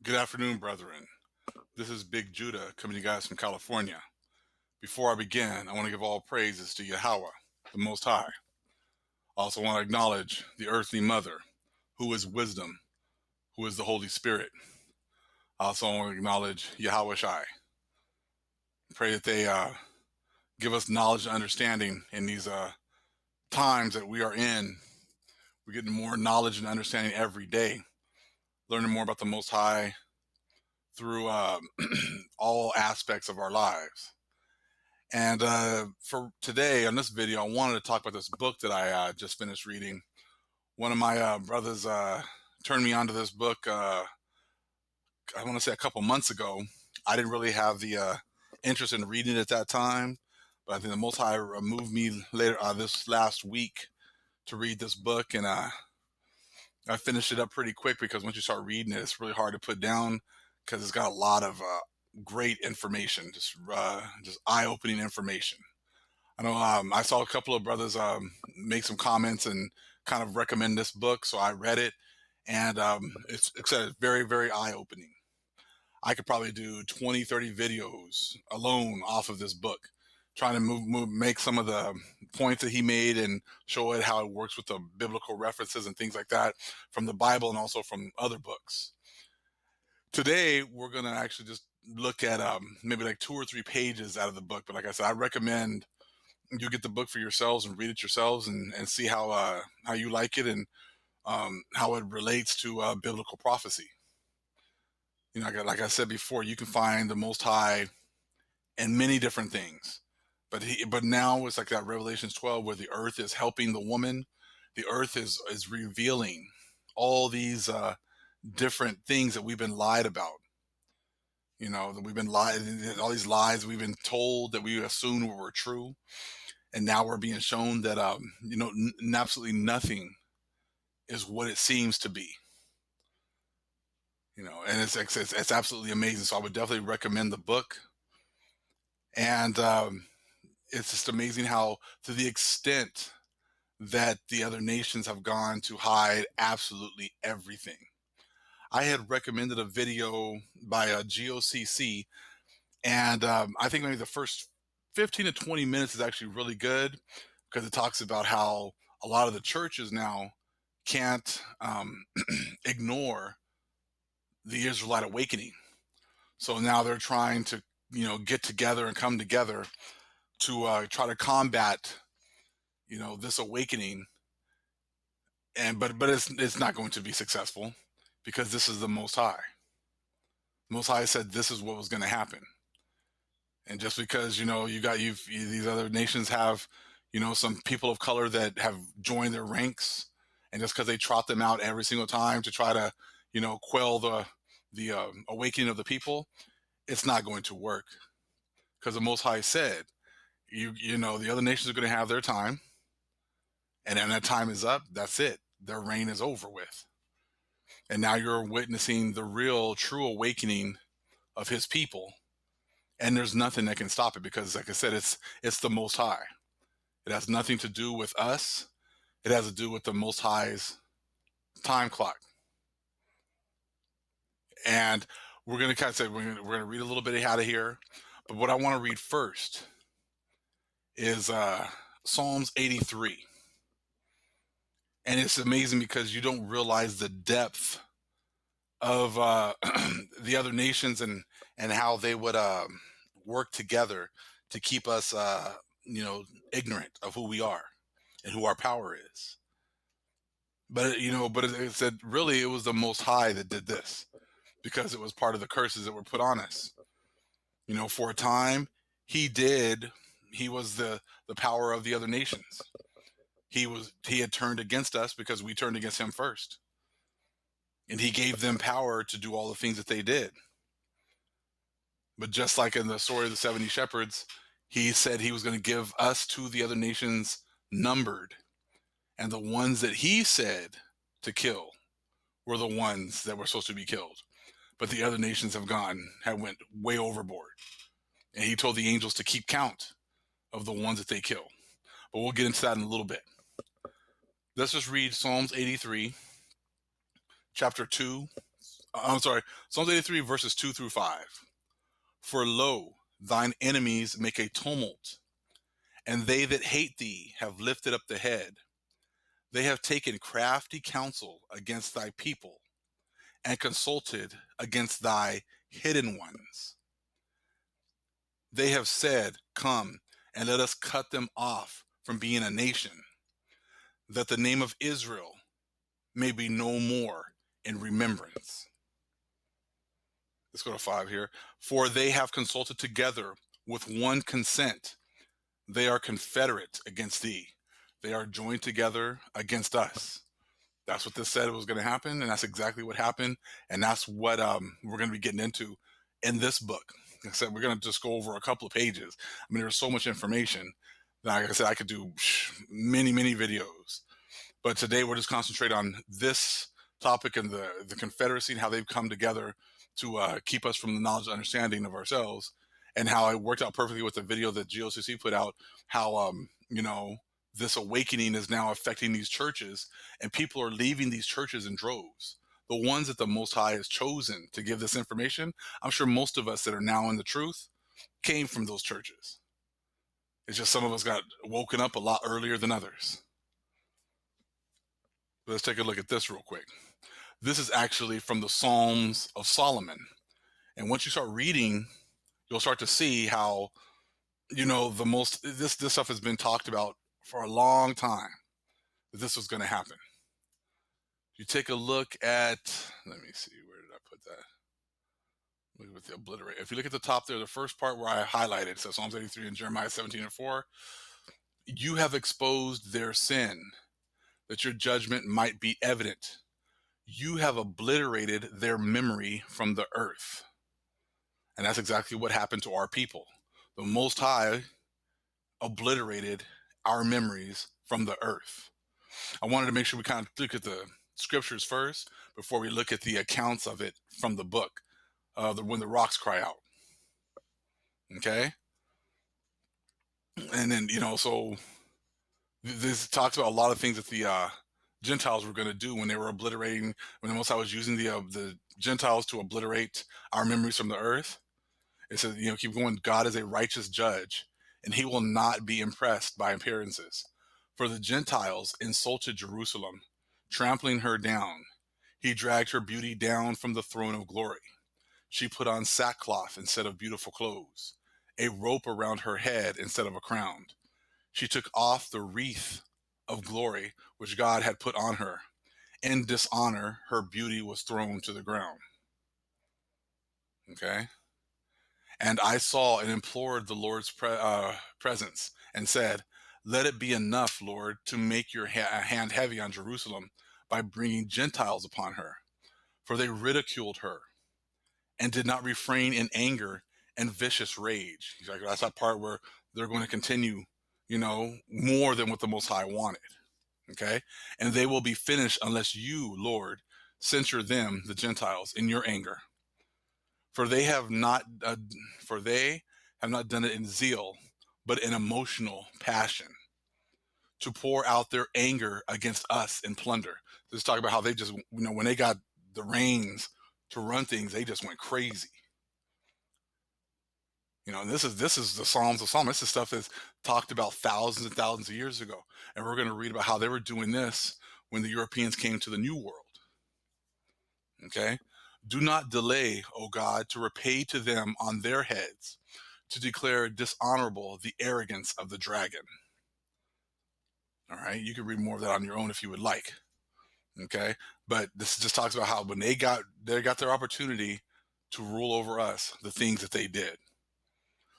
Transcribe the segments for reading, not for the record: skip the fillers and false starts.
Good afternoon, brethren. This is Big Judah coming to you guys from California. Before I begin, I want to give all praises to Yahweh, the Most High. I also want to acknowledge the earthly mother, who is wisdom, who is the Holy Spirit. I also want to acknowledge Yahweh Shai. Pray that they give us knowledge and understanding in these times that we are in. We're getting more knowledge and understanding every day, learning more about the Most High through all aspects of our lives. And for today, on this video, I wanted to talk about this book that I just finished reading. One of my brothers turned me onto this book, I want to say a couple months ago. I didn't really have the interest in reading it at that time, but I think the Most High moved me later this last week to read this book. And I finished it up pretty quick because once you start reading it, it's really hard to put down because it's got a lot of great information, just eye-opening information. I know I saw a couple of brothers make some comments and kind of recommend this book, so I read it, and it's very, very eye-opening. I could probably do 20, 30 videos alone off of this book, trying to make some of the points that he made and show it how it works with the biblical references and things like that from the Bible and also from other books. Today, we're going to actually just look at maybe like 2 or 3 pages out of the book, but like I said, I recommend you get the book for yourselves and read it yourselves and see how you like it and how it relates to biblical prophecy. You know, like I said before, you can find the Most High in many different things, but now it's like that Revelations 12 where the earth is helping the woman. The earth is revealing all these different things that we've been lied about. You know, that we've been lied, all these lies we've been told that we assumed were true. And now we're being shown that, absolutely nothing is what it seems to be. You know, and it's absolutely amazing. So I would definitely recommend the book. And it's just amazing how, to the extent that the other nations have gone to hide absolutely everything. I had recommended a video by GOCC, and I think maybe the first 15 to 20 minutes is actually really good because it talks about how a lot of the churches now can't ignore the Israelite awakening. So now they're trying to, get together and come together to try to combat, this awakening. And but it's not going to be successful because this is the Most High. Most High said this is what was going to happen. And just because, these other nations have, some people of color that have joined their ranks, and just because they trot them out every single time to try to, quell the awakening of the people, it's not going to work. Because the Most High said, the other nations are going to have their time, and then that time is up. That's it. Their reign is over with. And now you're witnessing the real, true awakening of His people. And there's nothing that can stop it because, like I said, it's the Most High. It has nothing to do with us. It has to do with the Most High's time clock. And we're going to kind of say, we're going to read a little bit out of here. But what I want to read first is Psalms 83. And it's amazing because you don't realize the depth of the other nations and how they would work together to keep us, ignorant of who we are and who our power is. But it said really it was the Most High that did this because it was part of the curses that were put on us. For a time, he was the power of the other nations. He had turned against us because we turned against him first. And he gave them power to do all the things that they did. But just like in the story of the 70 shepherds, he said he was going to give us to the other nations numbered. And the ones that he said to kill were the ones that were supposed to be killed. But the other nations have went way overboard. And he told the angels to keep count of the ones that they kill. But we'll get into that in a little bit. Let's just read Psalms 83, chapter 2, I'm sorry, Psalms 83 verses 2 through 5. For lo, thine enemies make a tumult, and they that hate thee have lifted up the head. They have taken crafty counsel against thy people, and consulted against thy hidden ones. They have said, come, and let us cut them off from being a nation, that the name of Israel may be no more in remembrance. Let's go to 5 here. For they have consulted together with one consent. They are confederate against thee. They are joined together against us. That's what this said was going to happen, and that's exactly what happened. And that's what we're going to be getting into in this book. Like I said, we're going to just go over a couple of pages. I mean, there's so much information that, like I said, I could do many, many videos. But today we're just concentrate on this topic and the Confederacy and how they've come together to keep us from the knowledge and understanding of ourselves, and how it worked out perfectly with the video that GOCC put out, how, this awakening is now affecting these churches, and people are leaving these churches in droves. The ones that the Most High has chosen to give this information, I'm sure most of us that are now in the truth came from those churches. It's just some of us got woken up a lot earlier than others. Let's take a look at this real quick. This is actually from the Psalms of Solomon. And once you start reading, you'll start to see how, this stuff has been talked about for a long time, that this was going to happen. You take a look at, let me see, where did I put that? Look at the obliterate. If you look at the top there, the first part where I highlighted, so Psalms 83 and Jeremiah 17 and 4, you have exposed their sin, that your judgment might be evident. You have obliterated their memory from the earth. And that's exactly what happened to our people. The Most High obliterated our memories from the earth. I wanted to make sure we kind of look at the scriptures first before we look at the accounts of it from the book, when the rocks cry out. Okay? And then, so this talks about a lot of things that the Gentiles were going to do when they were obliterating, when the Most High was using the Gentiles to obliterate our memories from the earth. It says, keep going, God is a righteous judge, and he will not be impressed by appearances. For the Gentiles insulted Jerusalem, trampling her down. He dragged her beauty down from the throne of glory. She put on sackcloth instead of beautiful clothes, a rope around her head instead of a crown. She took off the wreath of glory which God had put on her. In dishonor, her beauty was thrown to the ground. Okay? And I saw and implored the Lord's presence and said, let it be enough, Lord, to make your hand heavy on Jerusalem by bringing Gentiles upon her. For they ridiculed her and did not refrain in anger and vicious rage. He's like, that's that part where they're going to continue, more than what the Most High wanted. Okay? And they will be finished unless you, Lord, censure them, the Gentiles, in your anger. For they have not done it in zeal, but in emotional passion, to pour out their anger against us in plunder. Let's talk about how they just, when they got the reins to run things, they just went crazy. And this is the Psalms of Solomon. This is stuff that's talked about thousands and thousands of years ago. And we're going to read about how they were doing this when the Europeans came to the New World. Okay? Do not delay, O God, to repay to them on their heads, to declare dishonorable the arrogance of the dragon. All right, you can read more of that on your own if you would like. Okay, but this just talks about how when they got their opportunity to rule over us, the things that they did.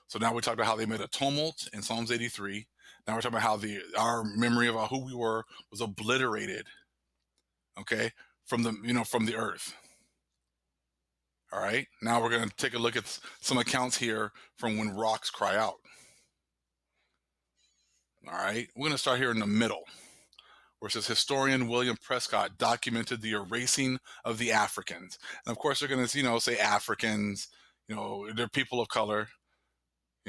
So now we talked about how they made a tumult in Psalms 83. Now we're talking about how our memory of who we were was obliterated. Okay, from the earth. All right, now we're going to take a look at some accounts here from when rocks cry out. All right, we're going to start here in the middle, where it says historian William Prescott documented the erasing of the Africans. And of course, they're going to, say Africans, they're people of color,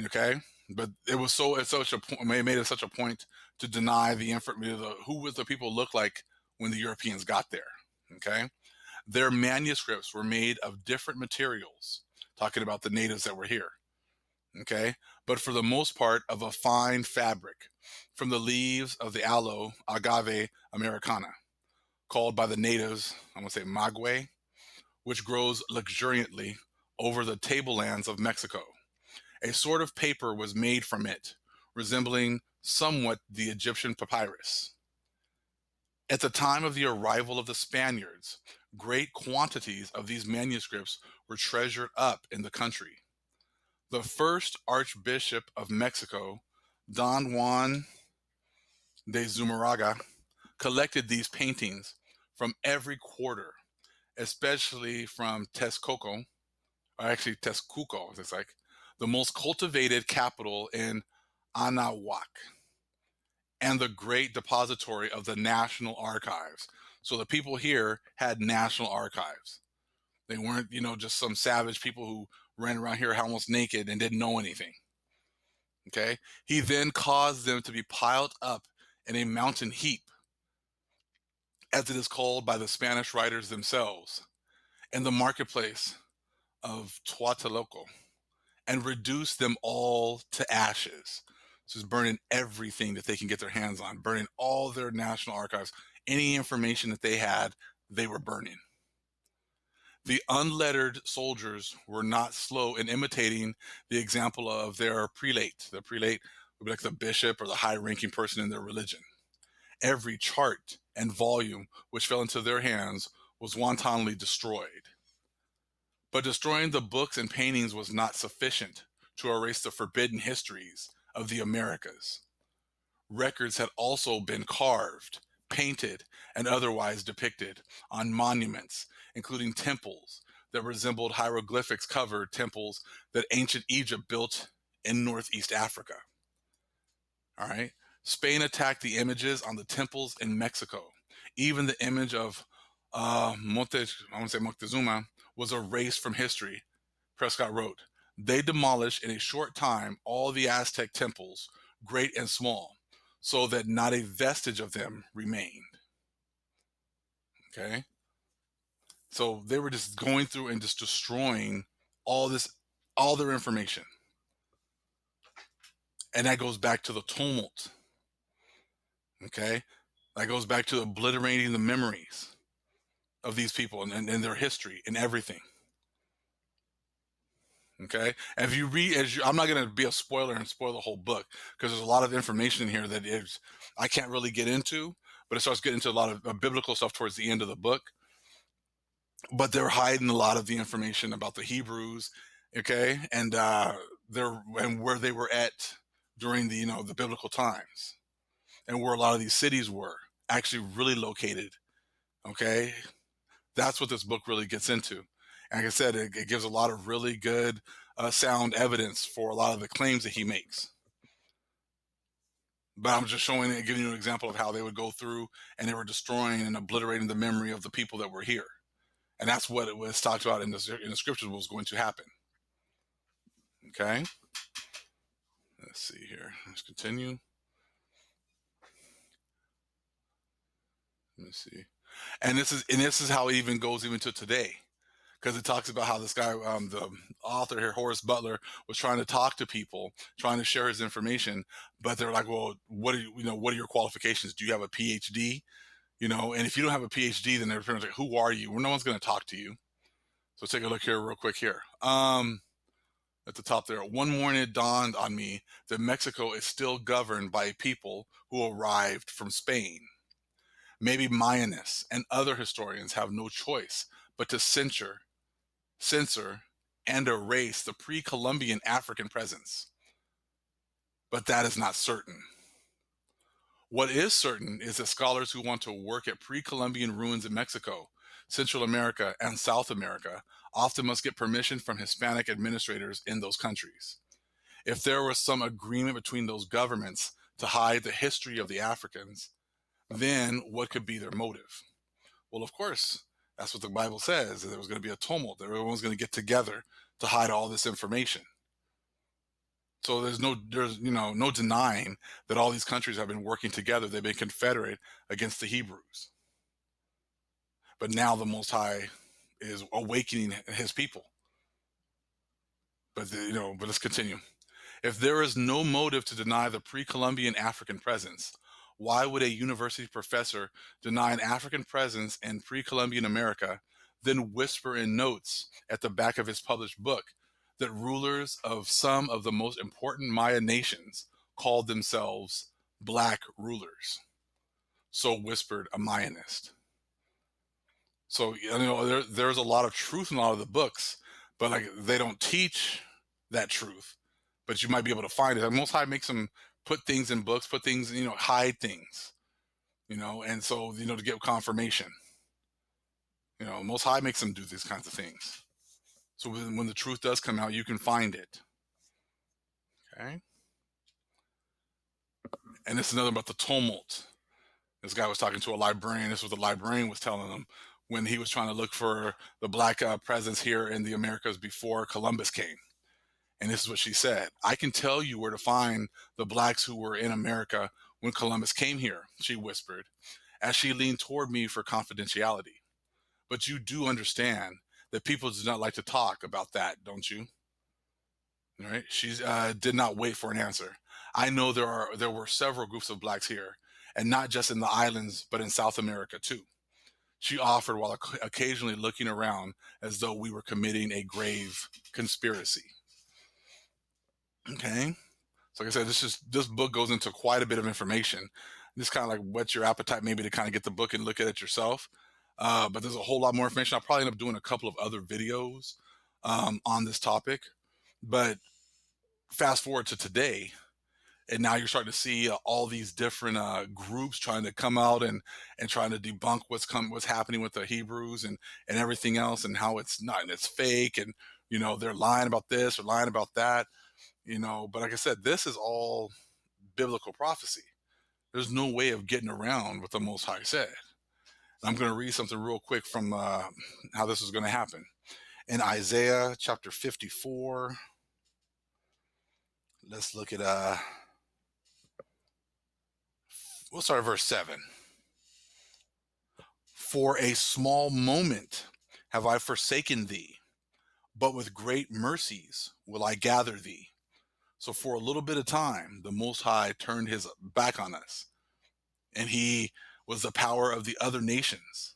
okay? But it was made it such a point to deny the information, who was the people look like when the Europeans got there, okay? Their manuscripts were made of different materials, talking about the natives that were here, okay? But for the most part, of a fine fabric from the leaves of the aloe, agave americana, called by the natives, I'm gonna say maguey, which grows luxuriantly over the tablelands of Mexico. A sort of paper was made from it, resembling somewhat the Egyptian papyrus. At the time of the arrival of the Spaniards, great quantities of these manuscripts were treasured up in the country. The first Archbishop of Mexico, Don Juan de Zumarraga, collected these paintings from every quarter, especially from Texcoco, or actually Texcoco, it's like the most cultivated capital in Anahuac, and the great depository of the National Archives. So the people here had national archives. They weren't, just some savage people who ran around here almost naked and didn't know anything. Okay. He then caused them to be piled up in a mountain heap, as it is called by the Spanish writers themselves, in the marketplace of Tlatelolco, and reduced them all to ashes. So it's burning everything that they can get their hands on, burning all their national archives. Any information that they had, they were burning. The unlettered soldiers were not slow in imitating the example of their prelate. The prelate would be like the bishop or the high-ranking person in their religion. Every chart and volume which fell into their hands was wantonly destroyed. But destroying the books and paintings was not sufficient to erase the forbidden histories of the Americas. Records had also been carved, painted, and otherwise depicted on monuments, including temples that resembled hieroglyphics covered temples that ancient Egypt built in Northeast Africa. All right. Spain attacked the images on the temples in Mexico. Even the image of Moctezuma was erased from history. Prescott wrote, "They demolished in a short time all the Aztec temples, great and small, so that not a vestige of them remained." Okay. So they were just going through and just destroying all their information. And that goes back to the tumult. Okay. That goes back to obliterating the memories of these people and their history and everything. Okay. And if you read, I'm not going to be a spoiler and spoil the whole book, because there's a lot of information in here that I can't really get into, but it starts getting into a lot of biblical stuff towards the end of the book. But they're hiding a lot of the information about the Hebrews, okay, and where they were at during the biblical times, and where a lot of these cities were actually really located. Okay, that's what this book really gets into. And like I said, it gives a lot of really good, sound evidence for a lot of the claims that he makes. But I'm just giving you an example of how they would go through and they were destroying and obliterating the memory of the people that were here. And that's what it was talked about in the scriptures was going to happen. Okay. Let's see here. Let's continue. Let me see. And this is how it even goes even to today, because it talks about how this guy, the author here, Horace Butler, was trying to talk to people, trying to share his information, but they're like, well, what are your qualifications? Do you have a PhD? And if you don't have a PhD, then they're like, who are you? Well, no one's going to talk to you. So take a look here real quick here. At the top there, one morning it dawned on me that Mexico is still governed by people who arrived from Spain. Maybe Mayanists and other historians have no choice but to censor, and erase the pre-Columbian African presence. But that is not certain. What is certain is that scholars who want to work at pre-Columbian ruins in Mexico, Central America, and South America often must get permission from Hispanic administrators in those countries. If there was some agreement between those governments to hide the history of the Africans, then what could be their motive? Well, of course, that's what the Bible says. There was going to be a tumult. Everyone's going to get together to hide all this information. So there's no denying that all these countries have been working together. They've been confederate against the Hebrews. But now the Most High is awakening his people. But but let's continue. If there is no motive to deny the pre-Columbian African presence, why would a university professor deny an African presence in pre-Columbian America, then whisper in notes at the back of his published book that rulers of some of the most important Maya nations called themselves black rulers? So whispered a Mayanist. So there's a lot of truth in a lot of the books, but like they don't teach that truth. But you might be able to find it. Like Most High makes them put things in books, put things, hide things, and so to get confirmation. Most High makes them do these kinds of things. So when the truth does come out, you can find it. Okay. And this is another about the tumult. This guy was talking to a librarian. This was what the librarian was telling him when he was trying to look for the black presence here in the Americas before Columbus came. And this is what she said: "I can tell you where to find the blacks who were in America when Columbus came here," she whispered, as she leaned toward me for confidentiality. "But you do understand that people do not like to talk about that, don't you?" All right. She did not wait for an answer. "I know there were several groups of blacks here, and not just in the islands, but in South America too," she offered, while occasionally looking around as though we were committing a grave conspiracy. Okay. So like I said, this book goes into quite a bit of information. This kind of like whets your appetite maybe to kind of get the book and look at it yourself. But there's a whole lot more information. I'll probably end up doing a couple of other videos on this topic. But fast forward to today, and now you're starting to see all these different groups trying to come out and trying to debunk what's happening with the Hebrews and everything else, and how it's not, and it's fake, and they're lying about this or lying about that. But like I said, this is all biblical prophecy. There's no way of getting around what the Most High said. I'm going to read something real quick from how this is going to happen. In Isaiah chapter 54, let's look at, we'll start at verse 7. "For a small moment have I forsaken thee, but with great mercies will I gather thee." So for a little bit of time, the Most High turned his back on us, and he was the power of the other nations.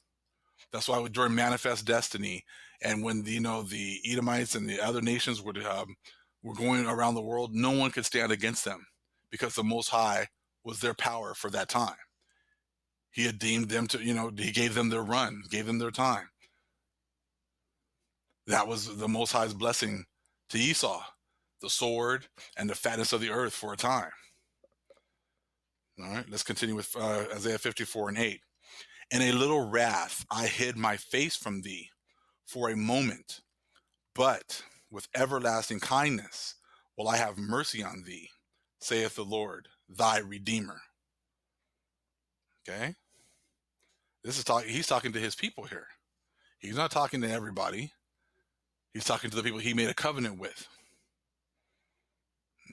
That's why during Manifest Destiny, and when the Edomites and the other nations were going around the world, no one could stand against them, because the Most High was their power for that time. He had deemed them to, he gave them their run, gave them their time. That was the Most High's blessing to Esau, the sword and the fatness of the earth for a time. All right, let's continue with Isaiah 54 and 8. "In a little wrath I hid my face from thee for a moment, but with everlasting kindness will I have mercy on thee, saith the Lord, thy Redeemer." Okay? He's talking to his people here. He's not talking to everybody. He's talking to the people he made a covenant with.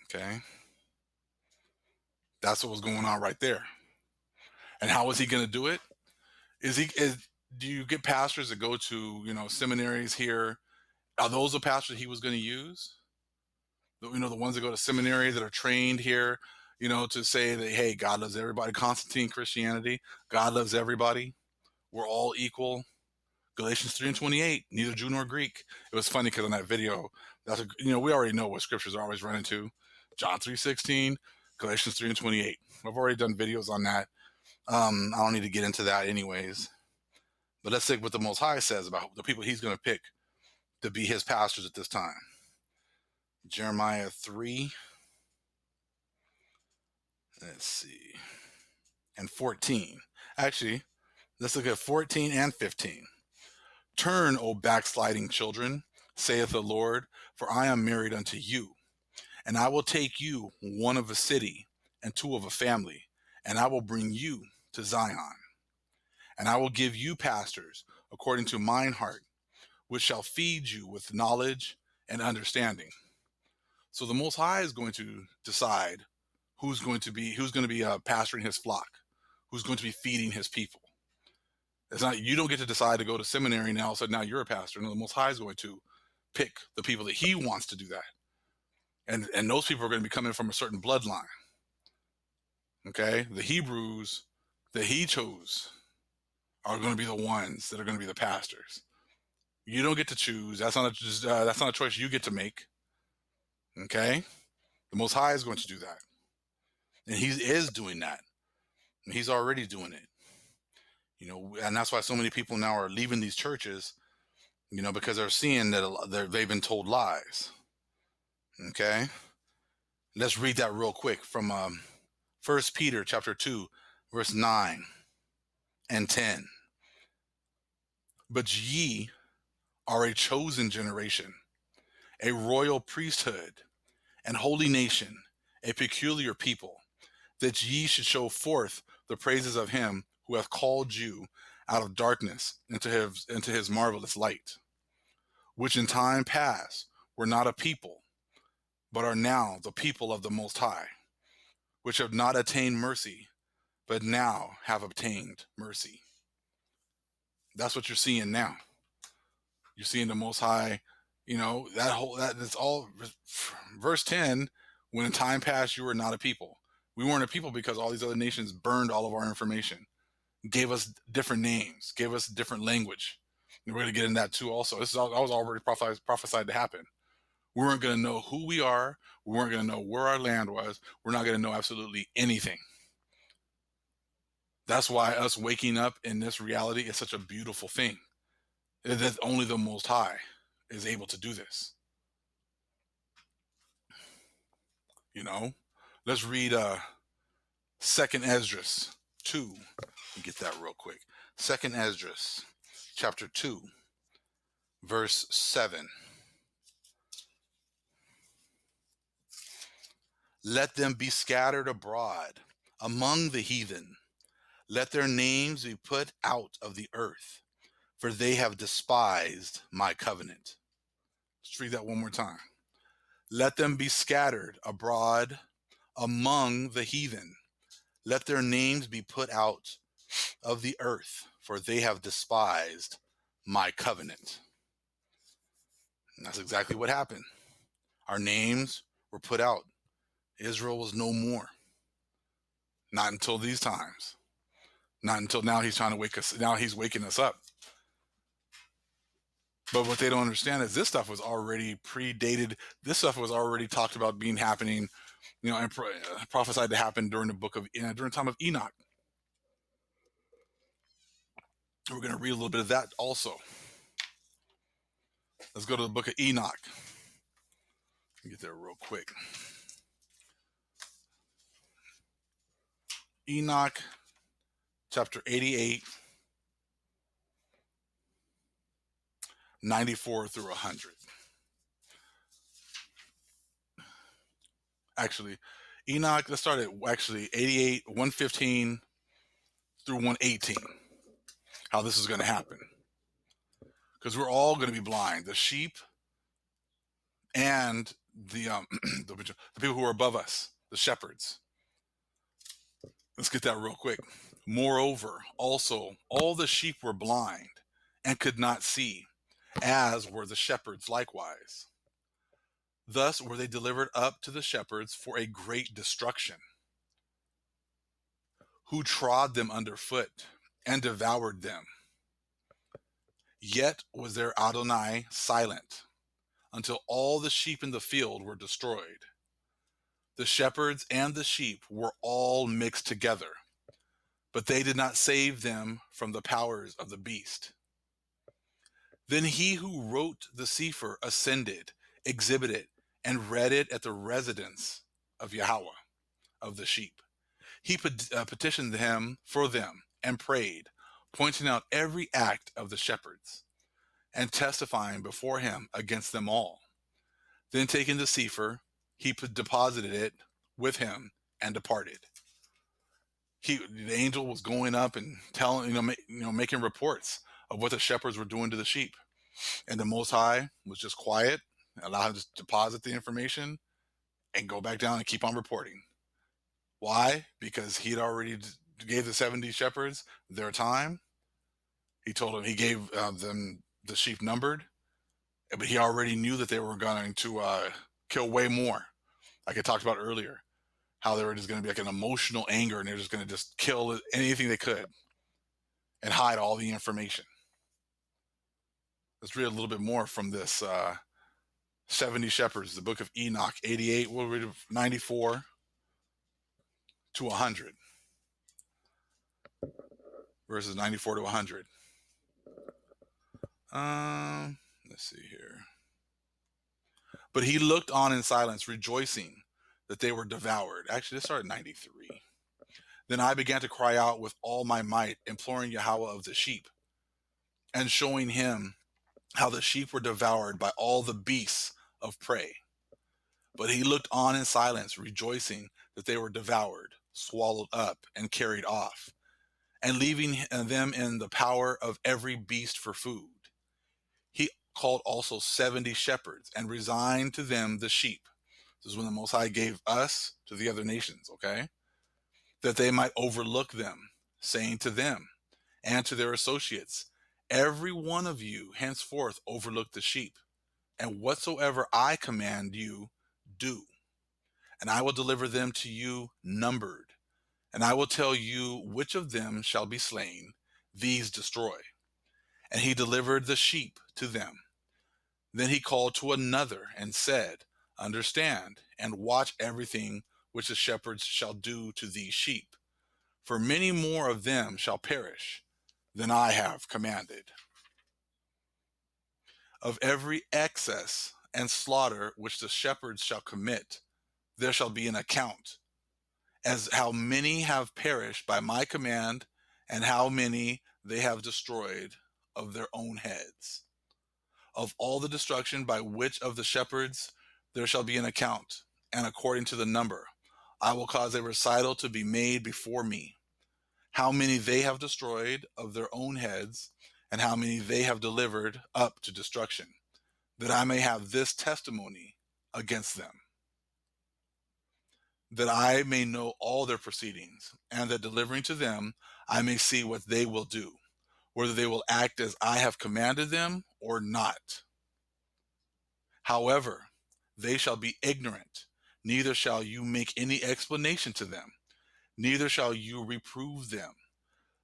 Okay? That's what was going on right there. And how is he going to do it? Do you get pastors that go to, seminaries here? Are those the pastors he was going to use? The ones that go to seminary that are trained here, to say that, hey, God loves everybody. Constantine Christianity, God loves everybody. We're all equal. Galatians 3:28, neither Jew nor Greek. It was funny because in that video, we already know what scriptures are always running to. John 3:16, Galatians 3:28. I've already done videos on that. I don't need to get into that anyways. But let's see what the Most High says about the people he's going to pick to be his pastors at this time. Jeremiah 3. Let's see. And 14. Actually, let's look at 14 and 15. "Turn, O backsliding children, saith the Lord, for I am married unto you. And I will take you, one of a city, and two of a family, and I will bring you to Zion. And I will give you pastors according to mine heart, which shall feed you with knowledge and understanding." So the Most High is going to decide who's going to be pastoring his flock, who's going to be feeding his people. It's not, you don't get to decide to go to seminary now, so now you're a pastor. No, the Most High is going to pick the people that He wants to do that, and those people are going to be coming from a certain bloodline. Okay, the Hebrews that He chose are going to be the ones that are going to be the pastors. You don't get to choose. That's not a choice you get to make. Okay, the Most High is going to do that, and He is doing that, and He's already doing it. And that's why so many people now are leaving these churches. Because they're seeing that they've been told lies. Okay, let's read that real quick from 1 Peter chapter 2, verse 9 and 10. But ye are a chosen generation, a royal priesthood, and holy nation, a peculiar people, that ye should show forth the praises of him who hath called you out of darkness into his marvelous light, which in time past were not a people, but are now the people of the Most High, which have not attained mercy, but now have obtained mercy. That's what you're seeing now. You're seeing the Most High, that's all. Verse 10, when in time past you were not a people. We weren't a people because all these other nations burned all of our information, gave us different names, gave us different language. And we're going to get into that too also. That was already prophesied to happen. We weren't going to know who we are. We weren't going to know where our land was. We're not going to know absolutely anything. That's why us waking up in this reality is such a beautiful thing. That only the Most High is able to do this. Let's read 2nd Esdras 2. Get that real quick. 2nd Esdras chapter 2, verse 7. Let them be scattered abroad among the heathen. Let their names be put out of the earth, for they have despised my covenant. Let's read that one more time. Let them be scattered abroad among the heathen. Let their names be put out of the earth, for they have despised my covenant. And that's exactly what happened. Our names were put out. Israel was no more. Not until these times. Not until now he's trying to wake us. Now he's waking us up. But what they don't understand is this stuff was already predated. This stuff was already talked about happening, and prophesied to happen during the time of Enoch. We're going to read a little bit of that also. Let's go to the book of Enoch. Get there real quick. Enoch, chapter 88, 94 through 100. Actually, Enoch, let's start at 88, 115 through 118. How this is going to happen. Because we're all going to be blind. The sheep and the people who are above us, the shepherds. Let's get that real quick. Moreover, also, all the sheep were blind and could not see, as were the shepherds likewise. Thus were they delivered up to the shepherds for a great destruction, who trod them under foot and devoured them. Yet was their Adonai silent, until all the sheep in the field were destroyed. The shepherds and the sheep were all mixed together, but they did not save them from the powers of the beast. Then he who wrote the Sefer ascended, exhibited, and read it at the residence of Yahweh of the sheep. He petitioned him for them and prayed, pointing out every act of the shepherds and testifying before him against them all. Then taking the Sefer, he deposited it with him and departed. The angel was going up and telling, making reports of what the shepherds were doing to the sheep. And the Most High was just quiet, allowed him to deposit the information and go back down and keep on reporting. Why? Because he'd already gave the 70 shepherds their time, He told him, he gave them the sheep numbered, but he already knew that they were going to kill way more. Like I talked about earlier, how they were just going to be like an emotional anger and they're just going to just kill anything they could and hide all the information. Let's read a little bit more from this 70 shepherds, the book of Enoch, 88, we'll read 94 to 100. Verses 94 to 100. Let's see here. But he looked on in silence, rejoicing that they were devoured. Actually, this started 93. Then I began to cry out with all my might, imploring Yahweh of the sheep, and showing him how the sheep were devoured by all the beasts of prey. But he looked on in silence, rejoicing that they were devoured, swallowed up, and carried off, and leaving them in the power of every beast for food. He called also 70 shepherds and resigned to them the sheep. This is when the Most High gave us to the other nations, okay? That they might overlook them, saying to them and to their associates, every one of you henceforth overlook the sheep, and whatsoever I command you, do. And I will deliver them to you numbered, and I will tell you which of them shall be slain, these destroy. And he delivered the sheep to them. Then he called to another and said, understand and watch everything which the shepherds shall do to these sheep, for many more of them shall perish than I have commanded. Of every excess and slaughter which the shepherds shall commit, there shall be an account, as how many have perished by my command, and how many they have destroyed of their own heads. Of all the destruction by which of the shepherds there shall be an account, and according to the number, I will cause a recital to be made before me, how many they have destroyed of their own heads, and how many they have delivered up to destruction, that I may have this testimony against them, that I may know all their proceedings, and that delivering to them I may see what they will do, whether they will act as I have commanded them or not. However, they shall be ignorant, neither shall you make any explanation to them, neither shall you reprove them,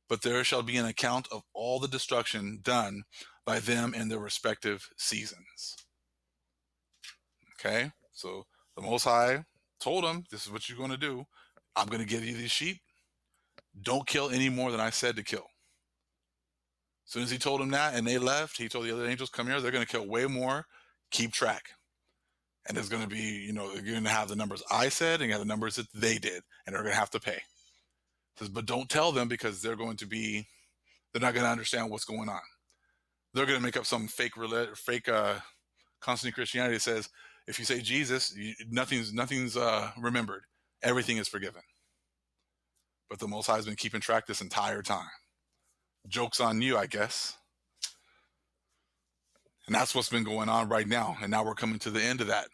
but there shall be an account of all the destruction done by them in their respective seasons. Okay, so the Most High told him, this is what you're going to do. I'm going to give you these sheep. Don't kill any more than I said to kill. As soon as he told him that and they left, he told the other angels, come here, they're going to kill way more. Keep track. And there's going to be, you're going to have the numbers I said and you have the numbers that they did, and they're going to have to pay. He says, but don't tell them because they're not going to understand what's going on. They're going to make up some fake Constantine Christianity that says, if you say Jesus, nothing's remembered. Everything is forgiven. But the Most High has been keeping track this entire time. Joke's on you, I guess. And that's what's been going on right now. And now we're coming to the end of that.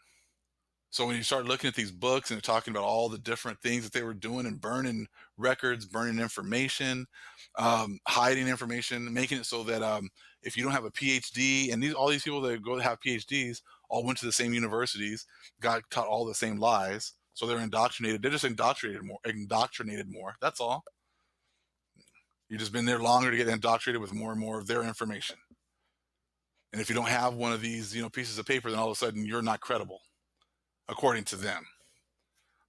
So when you start looking at these books and they're talking about all the different things that they were doing and burning records, burning information, hiding information, making it so that if you don't have a PhD, and all these people that go to have PhDs all went to the same universities, got taught all the same lies, so they're indoctrinated. They're just indoctrinated more. That's all. You've just been there longer to get indoctrinated with more and more of their information. And if you don't have one of these, pieces of paper, then all of a sudden you're not credible, according to them.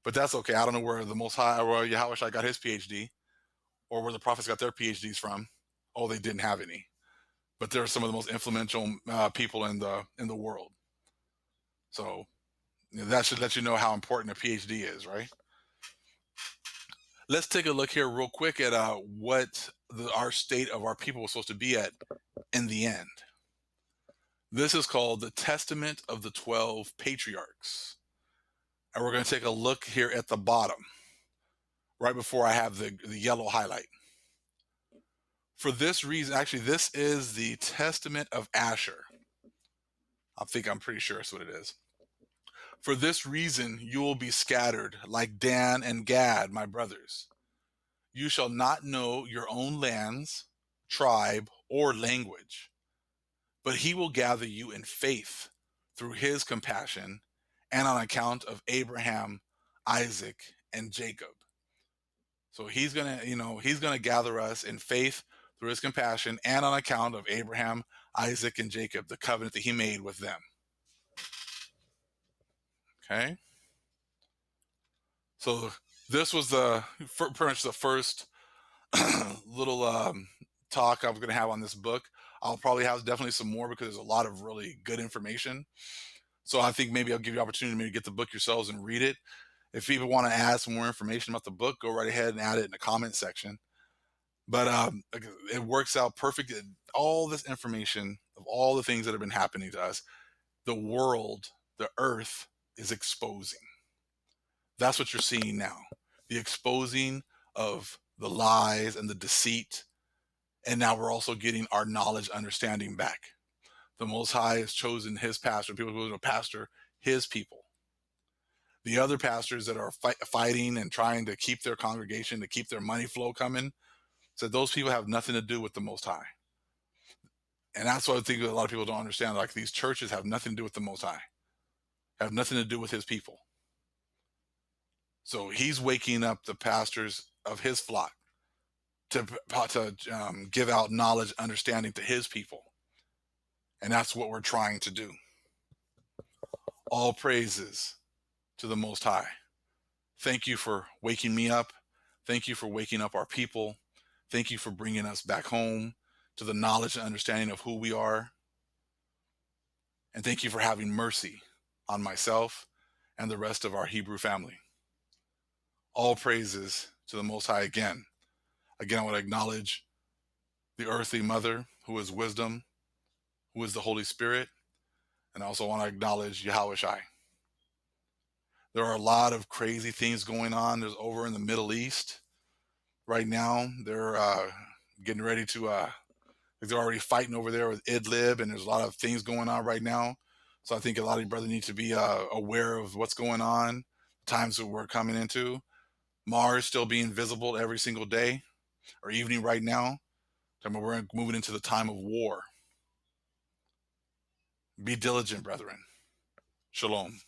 But that's okay. I don't know where the Most High or Yahweh Shai got his PhD, or where the prophets got their PhDs from. Oh, they didn't have any. But they're some of the most influential people in the world. So that should let you know how important a PhD is, right? Let's take a look here real quick at what our state of our people was supposed to be at in the end. This is called the Testament of the 12 Patriarchs. And we're going to take a look here at the bottom, right before I have the yellow highlight. For this reason, actually, this is the Testament of Asher. I'm pretty sure that's what it is. For this reason, you will be scattered like Dan and Gad, my brothers. You shall not know your own lands, tribe, or language, but he will gather you in faith through his compassion and on account of Abraham, Isaac, and Jacob. So he's gonna gather us in faith through his compassion and on account of Abraham, Isaac, and Jacob, the covenant that he made with them. Okay. So this was pretty much the first little talk I'm going to have on this book. I'll probably have definitely some more because there's a lot of really good information. So I think maybe I'll give you opportunity to maybe get the book yourselves and read it. If people want to add some more information about the book, go right ahead and add it in the comment section. But it works out perfect. All this information of all the things that have been happening to us, the world, the earth is exposing. That's what you're seeing now. The exposing of the lies and the deceit. And now we're also getting our knowledge, understanding back. The Most High has chosen his pastor, people who are pastor, his people. The other pastors that are fighting and trying to keep their congregation, to keep their money flow coming, said those people have nothing to do with the Most High. And that's what I think a lot of people don't understand. Like, these churches have nothing to do with the Most High, have nothing to do with his people. So he's waking up the pastors of his flock to give out knowledge, understanding to his people. And that's what we're trying to do. All praises to the Most High. Thank you for waking me up. Thank you for waking up our people. Thank you for bringing us back home to the knowledge and understanding of who we are. And thank you for having mercy on myself and the rest of our Hebrew family. All praises to the Most High again. Again, I want to acknowledge the earthly mother, who is wisdom, who is the Holy Spirit. And I also want to acknowledge Yahushai. There are a lot of crazy things going on. There's over in the Middle East right now. They're getting ready to, they're already fighting over there with Idlib, and there's a lot of things going on right now. So I think a lot of you brothers need to be aware of what's going on, times that we're coming into. Mars still being visible every single day or evening right now. We're moving into the time of war. Be diligent, brethren. Shalom.